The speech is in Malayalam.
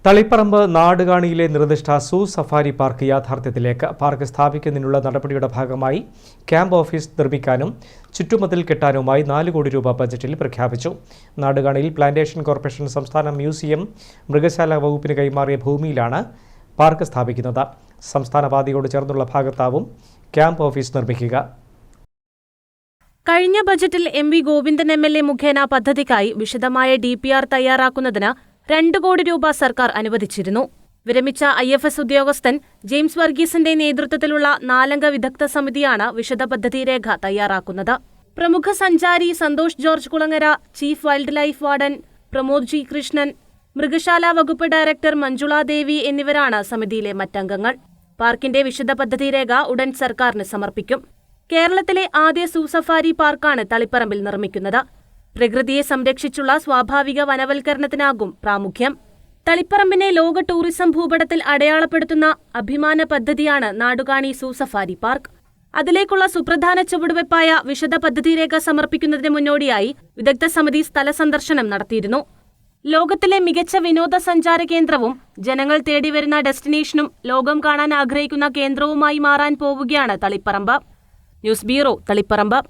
തളിപ്പറമ്പ് നാടുകാണിയിലെ നിർദ്ദിഷ്ട സൂ സഫാരി പാർക്ക് യാഥാർത്ഥ്യത്തിലേക്ക്. പാർക്ക് സ്ഥാപിക്കുന്നതിനുള്ള നടപടിയുടെ ഭാഗമായി ക്യാമ്പ് ഓഫീസ് നിർമ്മിക്കാനും ചുറ്റുമതിൽ കെട്ടാനുമായി 4 കോടി രൂപ ബജറ്റിൽ പ്രഖ്യാപിച്ചു. നാടുകാണിയിൽ പ്ലാന്റേഷൻ കോർപ്പറേഷൻ സംസ്ഥാന മ്യൂസിയം മൃഗശാല വകുപ്പിന് കൈമാറിയ ഭൂമിയിലാണ് പാർക്ക് സ്ഥാപിക്കുന്നത്. സംസ്ഥാന പാതയോട് ചേർന്നുള്ള ഭാഗത്താവും ക്യാമ്പ് ഓഫീസ് നിർമ്മിക്കുക. കഴിഞ്ഞ ബജറ്റിൽ എം.വി. ഗോവിന്ദൻ എം.എൽ.എ. മുഖേന പദ്ധതിക്കായി വിശദമായ DPR തയ്യാറാക്കുന്നതിന് 2 കോടി രൂപ സർക്കാർ അനുവദിച്ചിരുന്നു. വിരമിച്ച IFS ഉദ്യോഗസ്ഥൻ ജെയിംസ് വർഗീസിന്റെ നേതൃത്വത്തിലുള്ള 4-അംഗ വിദഗ്ധ സമിതിയാണ് വിശദ പദ്ധതി രേഖ തയ്യാറാക്കുന്നത്. പ്രമുഖ സഞ്ചാരി Santhosh George Kulangara, chief wildlife warden Pramod G Krishnan, മൃഗശാല വകുപ്പ് ഡയറക്ടർ മഞ്ജുള ദേവി എന്നിവരാണ് സമിതിയിലെ മറ്റംഗങ്ങൾ. പാർക്കിന്റെ വിശദ പദ്ധതി രേഖ ഉടൻ സർക്കാരിന് സമർപ്പിക്കും. കേരളത്തിലെ ആദ്യ സൂ സഫാരി പാർക്കാണ് തളിപ്പറമ്പിൽ നിർമ്മിക്കുന്നത്. പ്രകൃതിയെ സംരക്ഷിച്ചുള്ള സ്വാഭാവിക വനവൽക്കരണത്തിനാകും പ്രാമുഖ്യം. തളിപ്പറമ്പിനെ ലോക ടൂറിസം ഭൂപടത്തിൽ അടയാളപ്പെടുത്തുന്ന അഭിമാന പദ്ധതിയാണ് നാടുകാണി സൂ സഫാരി പാർക്ക്. അതിലേക്കുള്ള സുപ്രധാന ചുവടുവെപ്പായ വിശദ പദ്ധതി രേഖ സമർപ്പിക്കുന്നതിന് മുന്നോടിയായി വിദഗ്ധ സമിതി സ്ഥല സന്ദർശനം നടത്തിയിരുന്നു. ലോകത്തിലെ മികച്ച വിനോദസഞ്ചാര കേന്ദ്രവും ജനങ്ങൾ തേടിവരുന്ന ഡെസ്റ്റിനേഷനും ലോകം കാണാൻ ആഗ്രഹിക്കുന്ന കേന്ദ്രവുമായി മാറാൻ പോവുകയാണ് തളിപ്പറമ്പ്. News bureau, Taliparamba.